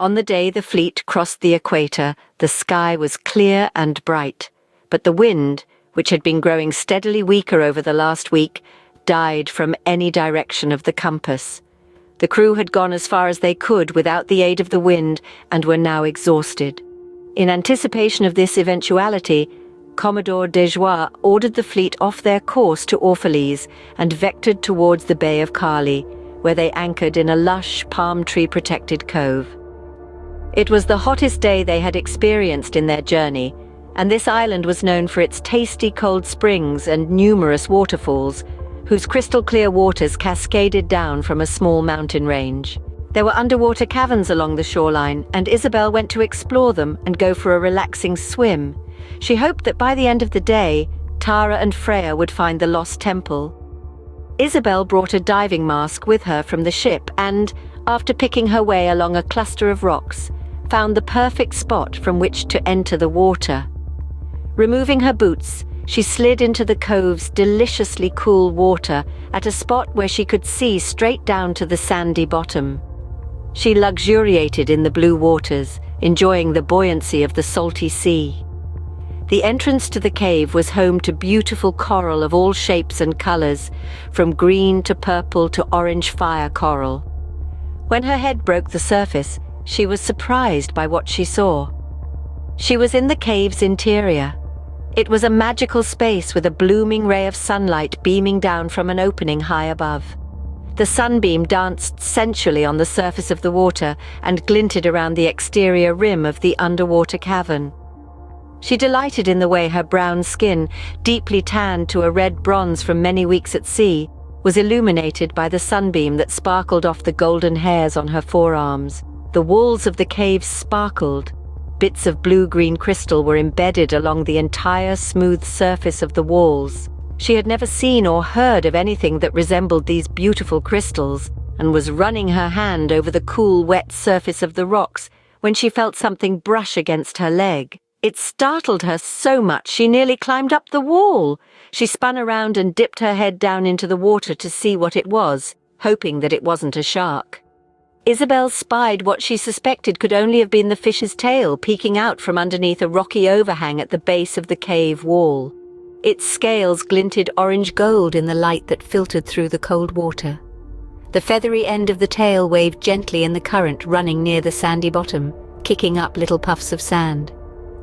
On the day the fleet crossed the equator, the sky was clear and bright, but the wind, which had been growing steadily weaker over the last week, died from any direction of the compass. The crew had gone as far as they could without the aid of the wind and were now exhausted. In anticipation of this eventuality, Commodore Desjoie ordered the fleet off their course to Orphalese and vectored towards the Bay of Carli, where they anchored in a lush, palm tree-protected cove. It was the hottest day they had experienced in their journey, and this island was known for its tasty cold springs and numerous waterfalls, whose crystal-clear waters cascaded down from a small mountain range. There were underwater caverns along the shoreline, and Isabelle went to explore them and go for a relaxing swim. She hoped that by the end of the day, Tara and Freya would find the lost temple. Isabelle brought a diving mask with her from the ship and, after picking her way along a cluster of rocks, found the perfect spot from which to enter the water. Removing her boots, she slid into the cove's deliciously cool water at a spot where she could see straight down to the sandy bottom. She luxuriated in the blue waters, enjoying the buoyancy of the salty sea. The entrance to the cave was home to beautiful coral of all shapes and colors, from green to purple to orange fire coral. When her head broke the surface, she was surprised by what she saw. She was in the cave's interior. It was a magical space with a blooming ray of sunlight beaming down from an opening high above. The sunbeam danced sensually on the surface of the water and glinted around the exterior rim of the underwater cavern. She delighted in the way her brown skin, deeply tanned to a red bronze from many weeks at sea, was illuminated by the sunbeam that sparkled off the golden hairs on her forearms. The walls of the cave sparkled. Bits of blue-green crystal were embedded along the entire smooth surface of the walls. She had never seen or heard of anything that resembled these beautiful crystals, and was running her hand over the cool, wet surface of the rocks when she felt something brush against her leg. It startled her so much she nearly climbed up the wall. She spun around and dipped her head down into the water to see what it was, hoping that it wasn't a shark. Isabelle spied what she suspected could only have been the fish's tail peeking out from underneath a rocky overhang at the base of the cave wall. Its scales glinted orange gold in the light that filtered through the cold water. The feathery end of the tail waved gently in the current running near the sandy bottom, kicking up little puffs of sand.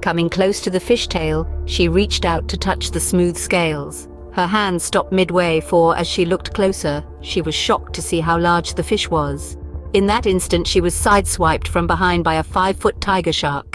Coming close to the fishtail, she reached out to touch the smooth scales. Her hand stopped midway, for as she looked closer, she was shocked to see how large the fish was. In that instant, she was sideswiped from behind by a 5-foot tiger shark.